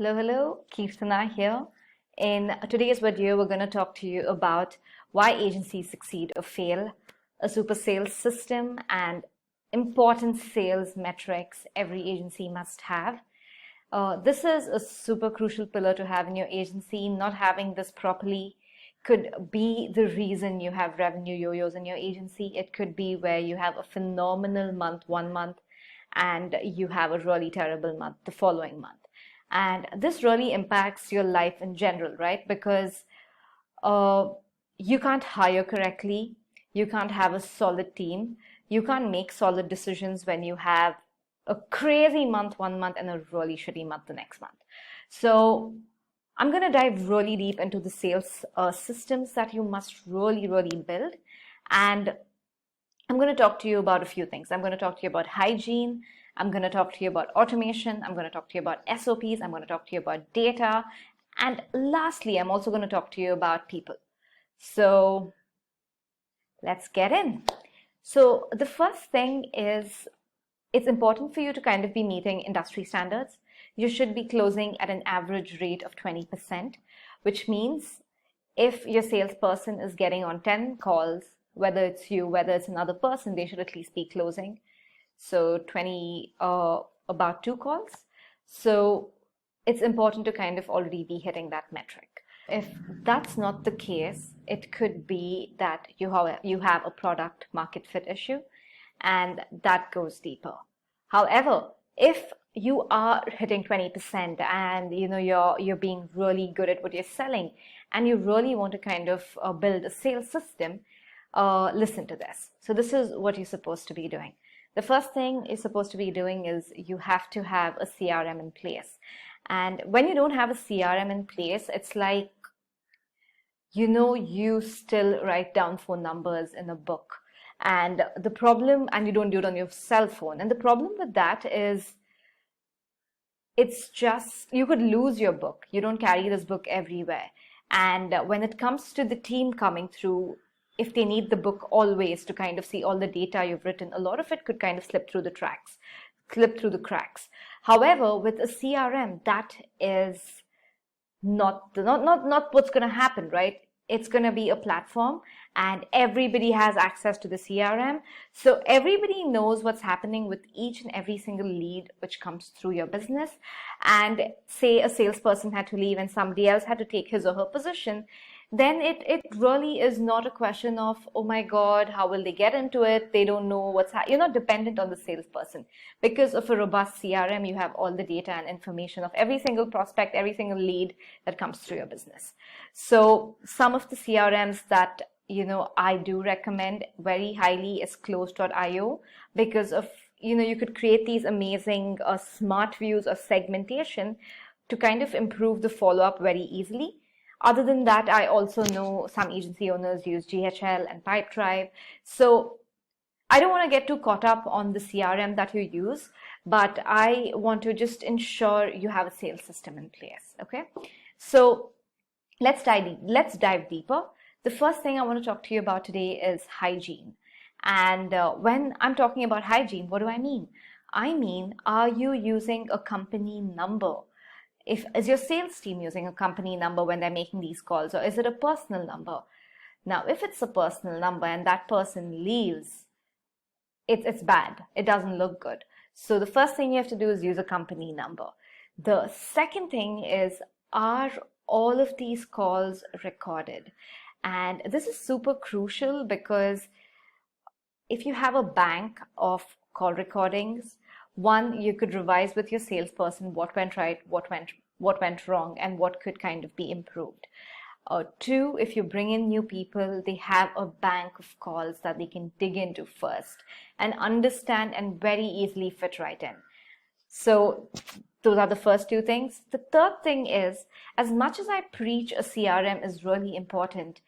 Hello, hello, Kirtana here. In today's video, we're going to talk to you about why agencies succeed or fail, a super sales system, and important sales metrics every agency must have. This is a super crucial pillar to have in your agency. Not having this properly could be the reason you have revenue yo-yos in your agency. It could be where you have a phenomenal month one month and you have a really terrible month the following month. And this really impacts your life in general, right? Because you can't hire correctly, you can't have a solid team, you can't make solid decisions when you have a crazy month one month and a really shitty month the next month. So I'm going to dive really deep into the sales systems that you must really build. And I'm going to talk to you about a few things. I'm going to talk to you about hygiene. I'm going to talk to you about automation. I'm going to talk to you about SOPs. I'm going to talk to you about data. And lastly, I'm also going to talk to you about people. So let's get in. So the first thing is it's important for you to kind of be meeting industry standards. You should be closing at an average rate of 20%, which means if your salesperson is getting on 10 calls, whether it's you, whether it's another person, they should at least be closing. So 20, about 2 calls. So it's important to kind of already be hitting that metric. If that's not the case, it could be that you have a product market fit issue, and that goes deeper. However, if you are hitting 20% and you're being really good at what you're selling and you really want to kind of build a sales system, listen to this. So this is what you're supposed to be doing. The first thing you're supposed to be doing is you have to have a CRM in place. And when you don't have a CRM in place, it's like, you still write down phone numbers in a book. And the problem, and you don't do it on your cell phone. And the problem with that is, it's just, you could lose your book. You don't carry this book everywhere. And when it comes to the team coming through, if they need the book always to kind of see all the data you've written, a lot of it could kind of slip through the cracks. However, with a CRM, that is not what's going to happen, right? It's going to be a platform and everybody has access to the CRM. So everybody knows what's happening with each and every single lead which comes through your business. And say a salesperson had to leave and somebody else had to take his or her position, then it really is not a question of, oh my God, how will they get into it? They don't know you're not dependent on the salesperson. Because of a robust CRM, you have all the data and information of every single prospect, every single lead that comes through your business. So some of the CRMs that I do recommend very highly is Close.io, because of you could create these amazing smart views or segmentation to kind of improve the follow-up very easily. Other than that, I also know some agency owners use GHL and Pipedrive. So I don't want to get too caught up on the CRM that you use, but I want to just ensure you have a sales system in place. Okay, so let's dive deeper. The first thing I want to talk to you about today is hygiene. And when I'm talking about hygiene, what do I mean? I mean, are you using a company number? Is your sales team using a company number when they're making these calls, or is it a personal number? Now, if it's a personal number and that person leaves, it's bad. It doesn't look good. So the first thing you have to do is use a company number. The second thing is, are all of these calls recorded? And this is super crucial because if you have a bank of call recordings, one, you could revise with your salesperson what went right, what went wrong, and what could kind of be improved. Two, if you bring in new people, they have a bank of calls that they can dig into first and understand and very easily fit right in. So those are the first 2 things. The third thing is, as much as I preach a CRM is really important,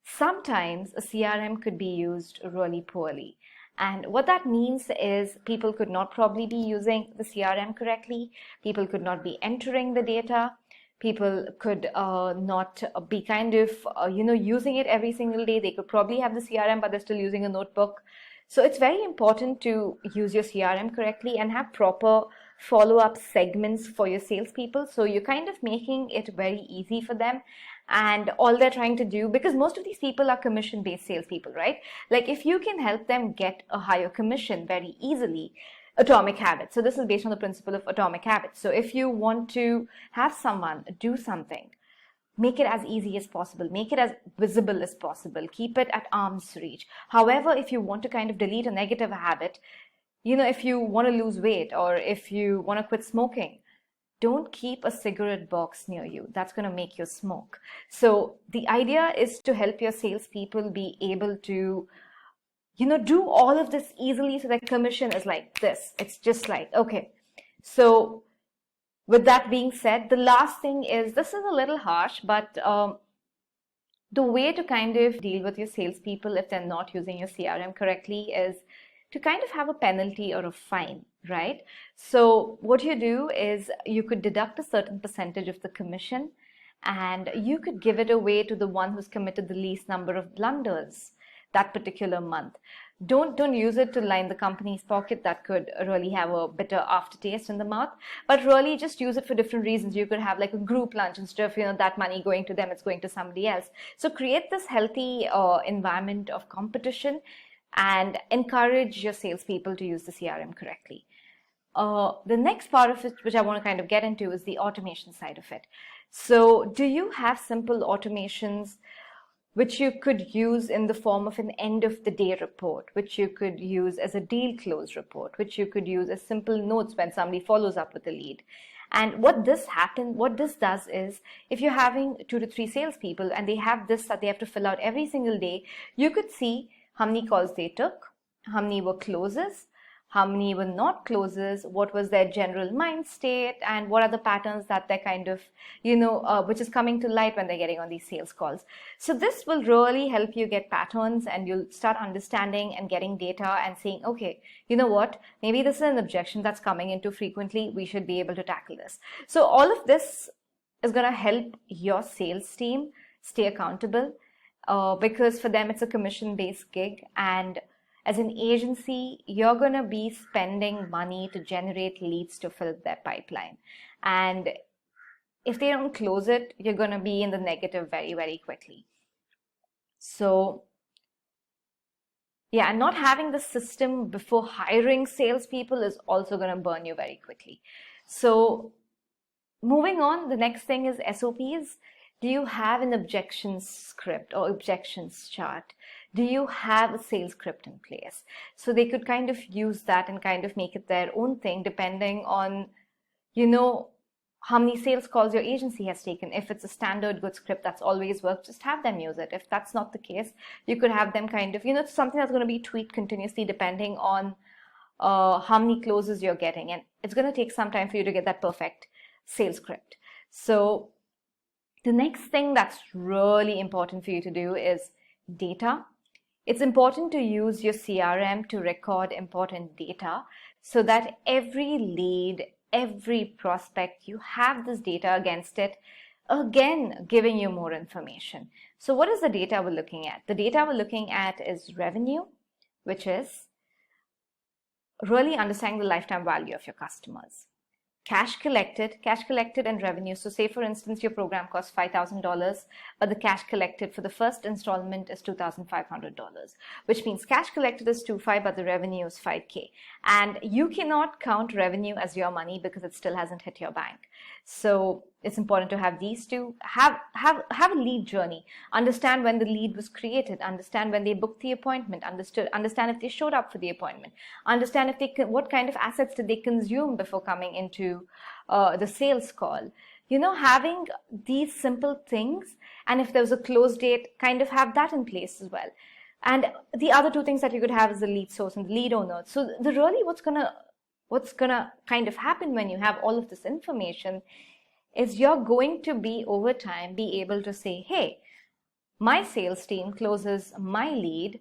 sometimes a CRM could be used really poorly. And what that means is people could not probably be using the CRM correctly. People could not be entering the data. People could not be kind of, using it every single day. They could probably have the CRM, but they're still using a notebook. So it's very important to use your CRM correctly and have proper follow-up segments for your salespeople. So you're kind of making it very easy for them. And all they're trying to do, because most of these people are commission-based salespeople, right? Like if you can help them get a higher commission very easily, atomic habits. So this is based on the principle of atomic habits. So if you want to have someone do something, make it as easy as possible, make it as visible as possible, keep it at arm's reach. However, if you want to kind of delete a negative habit, if you want to lose weight or if you want to quit smoking, don't keep a cigarette box near you. That's going to make you smoke. So the idea is to help your salespeople be able to, do all of this easily, so that commission is like this. It's just like, okay. So with that being said, the last thing is, this is a little harsh, but the way to kind of deal with your salespeople if they're not using your CRM correctly is to kind of have a penalty or a fine, right? So what you do is you could deduct a certain percentage of the commission and you could give it away to the one who's committed the least number of blunders that particular month. Don't use it to line the company's pocket. That could really have a bitter aftertaste in the mouth, but really just use it for different reasons. You could have like a group lunch, instead of that money going to them, it's going to somebody else. So create this healthy environment of competition and encourage your salespeople to use the CRM correctly. The next part of it, which I want to kind of get into, is the automation side of it. So do you have simple automations which you could use in the form of an end of the day report, which you could use as a deal close report, which you could use as simple notes when somebody follows up with a lead? And what this does is, if you're having 2 to 3 salespeople and they have this that they have to fill out every single day, you could see how many calls they took, how many were closes, how many were not closes, what was their general mind state, and what are the patterns that they're kind of, which is coming to light when they're getting on these sales calls. So this will really help you get patterns, and you'll start understanding and getting data and saying, okay, you know what, maybe this is an objection that's coming in too frequently. We should be able to tackle this. So all of this is going to help your sales team stay accountable, because for them it's a commission-based gig, and as an agency, you're going to be spending money to generate leads to fill their pipeline. And if they don't close it, you're going to be in the negative very, very quickly. So yeah, and not having the system before hiring salespeople is also going to burn you very quickly. So moving on, the next thing is SOPs. Do you have an objections script or objections chart? Do you have a sales script in place? So they could kind of use that and kind of make it their own thing, depending on, how many sales calls your agency has taken. If it's a standard good script that's always worked, just have them use it. If that's not the case, you could have them kind of, something that's going to be tweaked continuously depending on how many closes you're getting. And it's going to take some time for you to get that perfect sales script. So the next thing that's really important for you to do is data. It's important to use your CRM to record important data so that every lead, every prospect, you have this data against it, again, giving you more information. So what is the data we're looking at? The data we're looking at is revenue, which is really understanding the lifetime value of your customers. Cash collected and revenue. So say for instance, your program costs $5,000, but the cash collected for the first installment is $2,500, which means cash collected is $2,500, but the revenue is $5,000. And you cannot count revenue as your money because it still hasn't hit your bank. So it's important to have these two. Have a lead journey. Understand when the lead was created. Understand when they booked the appointment. Understand if they showed up for the appointment. Understand what kind of assets did they consume before coming into the sales call. Having these simple things, and if there's a close date, kind of have that in place as well. And the other two things that you could have is the lead source and the lead owner. So what's gonna kind of happen when you have all of this information is you're going to be over time be able to say, hey, my sales team closes my lead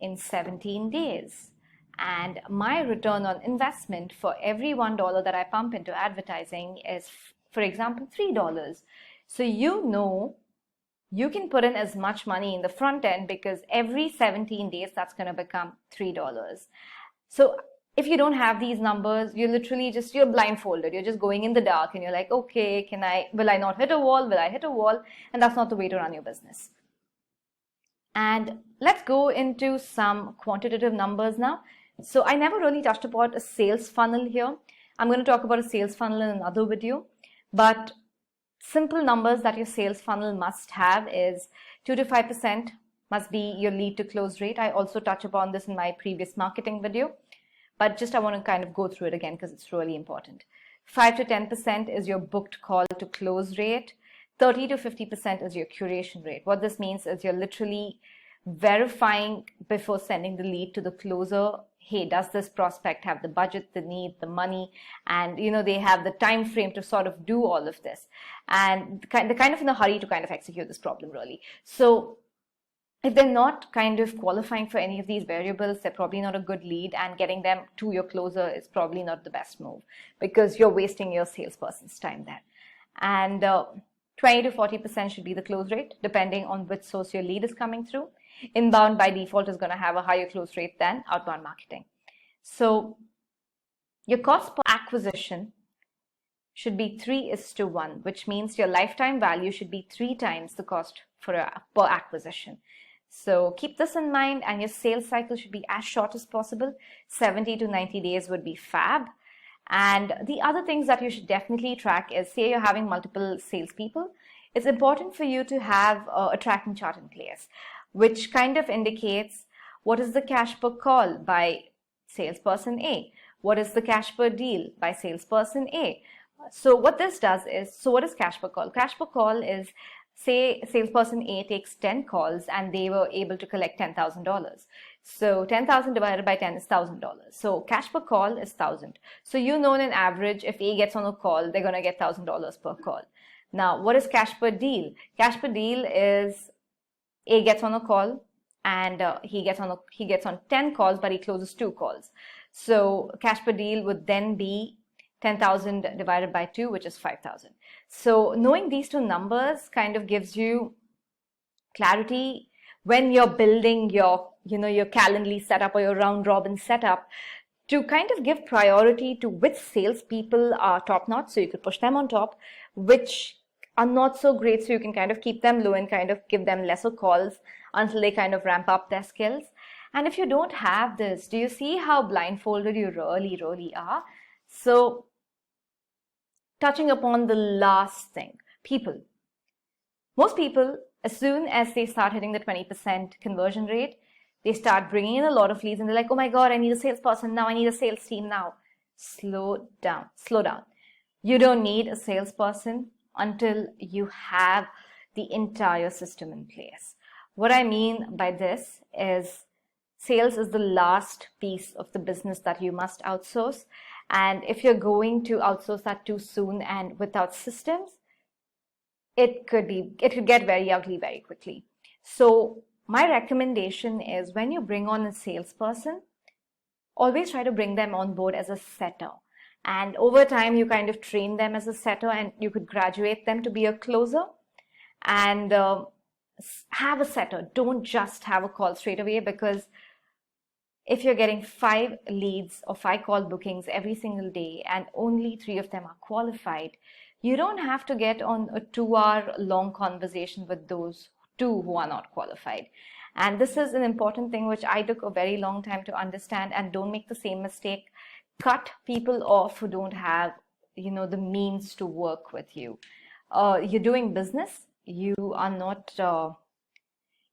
in 17 days. And my return on investment for every $1 that I pump into advertising is, for example, $3. So you can put in as much money in the front end because every 17 days that's going to become $3. So if you don't have these numbers, you're blindfolded. You're just going in the dark and you're like, okay, will I not hit a wall? Will I hit a wall? And that's not the way to run your business. And let's go into some quantitative numbers now. So I never really touched upon a sales funnel here. I'm going to talk about a sales funnel in another video, but simple numbers that your sales funnel must have is 2 to 5% must be your lead to close rate. I also touch upon this in my previous marketing video, but just I want to kind of go through it again because it's really important. 5 to 10% is your booked call to close rate. 30 to 50% is your curation rate. What this means is you're literally verifying before sending the lead to the closer, hey, does this prospect have the budget, the need, the money, and they have the time frame to sort of do all of this, and they're kind of in a hurry to kind of execute this problem really. So if they're not kind of qualifying for any of these variables, they're probably not a good lead, and getting them to your closer is probably not the best move because you're wasting your salesperson's time there. And 20 to 40% should be the close rate, depending on which source your lead is coming through. Inbound by default is going to have a higher close rate than outbound marketing. So your cost per acquisition should be 3:1, which means your lifetime value should be 3 times the cost per acquisition. So keep this in mind, and your sales cycle should be as short as possible. 70 to 90 days would be fab. And the other things that you should definitely track is, say you're having multiple salespeople, it's important for you to have a tracking chart in place, which kind of indicates what is the cash per call by salesperson A, what is the cash per deal by salesperson A. So what this does is, so what is cash per call? Cash per call is, say salesperson A takes 10 calls and they were able to collect $10,000. So 10,000 divided by 10 is $1,000. So cash per call is 1,000. So on an average, if A gets on a call, they're going to get $1,000 per call. Now, what is cash per deal? Cash per deal is A gets on a call and he gets on 10 calls, but he closes 2 calls. So cash per deal would then be 10,000 divided by 2, which is 5,000. So knowing these two numbers kind of gives you clarity when you're building your Calendly setup or your round robin setup, to kind of give priority to which salespeople are top notch, so you could push them on top, which are not so great, so you can kind of keep them low and kind of give them lesser calls until they kind of ramp up their skills. And if you don't have this, do you see how blindfolded you really, really are? So touching upon the last thing, people. Most people, as soon as they start hitting the 20% conversion rate, they start bringing in a lot of leads and they're like, oh my God, I need a salesperson now. I need a sales team now. Slow down. You don't need a salesperson until you have the entire system in place. What I mean by this is, sales is the last piece of the business that you must outsource. And if you're going to outsource that too soon and without systems, it could get very ugly very quickly. So my recommendation is, when you bring on a salesperson, always try to bring them on board as a setter. And over time, you kind of train them as a setter, and you could graduate them to be a closer. And have a setter. Don't just have a call straight away, because if you're getting 5 leads or 5 call bookings every single day and only 3 of them are qualified, you don't have to get on a 2-hour long conversation with those 2 who are not qualified. And this is an important thing which I took a very long time to understand. And don't make the same mistake. Cut people off who don't have, the means to work with you. You're doing business. You are not.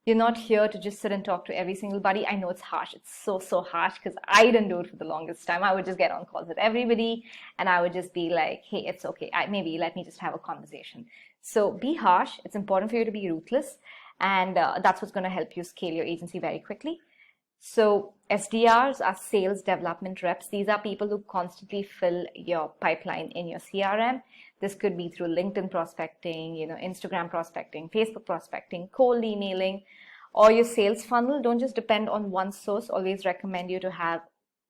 You're not here to just sit and talk to every single buddy. I know it's harsh. It's so harsh, because I didn't do it for the longest time. I would just get on calls with everybody and I would just be like, hey, it's okay. Maybe let me just have a conversation. So be harsh. It's important for you to be ruthless. And that's what's going to help you scale your agency very quickly. So SDRs are sales development reps. These are people who constantly fill your pipeline in your CRM. This could be through LinkedIn prospecting, Instagram prospecting, Facebook prospecting, cold emailing, or your sales funnel. Don't just depend on one source. Always recommend you to have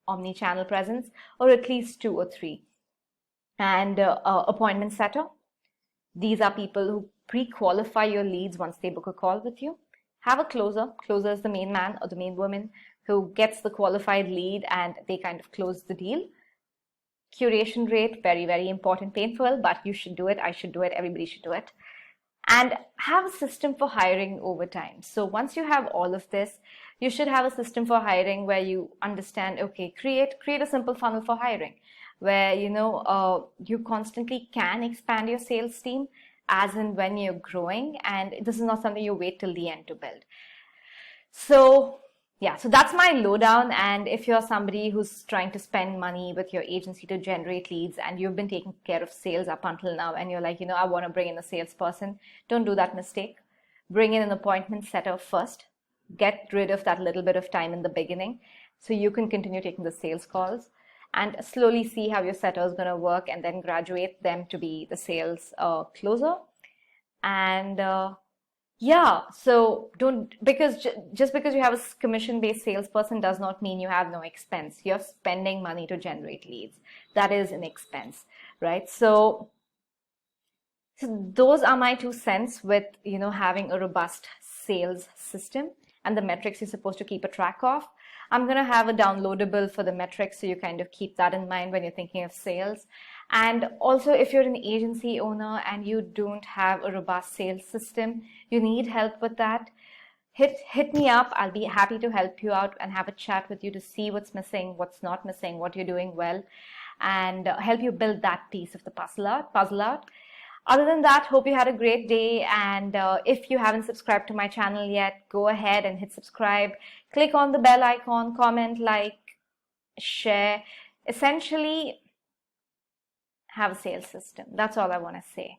omni-channel presence, or at least 2 or 3. And appointment setter. These are people who pre-qualify your leads once they book a call with you. Have a closer. Closer is the main man or the main woman who gets the qualified lead and they kind of close the deal. Curation rate, very, very important, painful, but you should do it. I should do it. Everybody should do it. And have a system for hiring over time. So once you have all of this, you should have a system for hiring where you understand, okay, create a simple funnel for hiring where, you constantly can expand your sales team as and when you're growing. And this is not something you wait till the end to build. So yeah, so that's my lowdown. And if you're somebody who's trying to spend money with your agency to generate leads and you've been taking care of sales up until now and you're like, I want to bring in a salesperson, don't do that mistake. Bring in an appointment setter first. Get rid of that little bit of time in the beginning so you can continue taking the sales calls and slowly see how your setter is going to work and then graduate them to be the sales closer. And yeah, so just because you have a commission-based salesperson does not mean you have no expense. You're spending money to generate leads. That is an expense, right? So those are my 2 cents with, having a robust sales system and the metrics you're supposed to keep a track of. I'm going to have a downloadable for the metrics, so you kind of keep that in mind when you're thinking of sales. And also, if you're an agency owner and you don't have a robust sales system, you need help with that, hit me up. I'll be happy to help you out and have a chat with you to see what's missing, what's not missing, what you're doing well, and help you build that piece of the puzzle out. Other than that, hope you had a great day. And if you haven't subscribed to my channel yet, go ahead and hit subscribe. Click on the bell icon, comment, like, share. Essentially, have a sales system. That's all I want to say.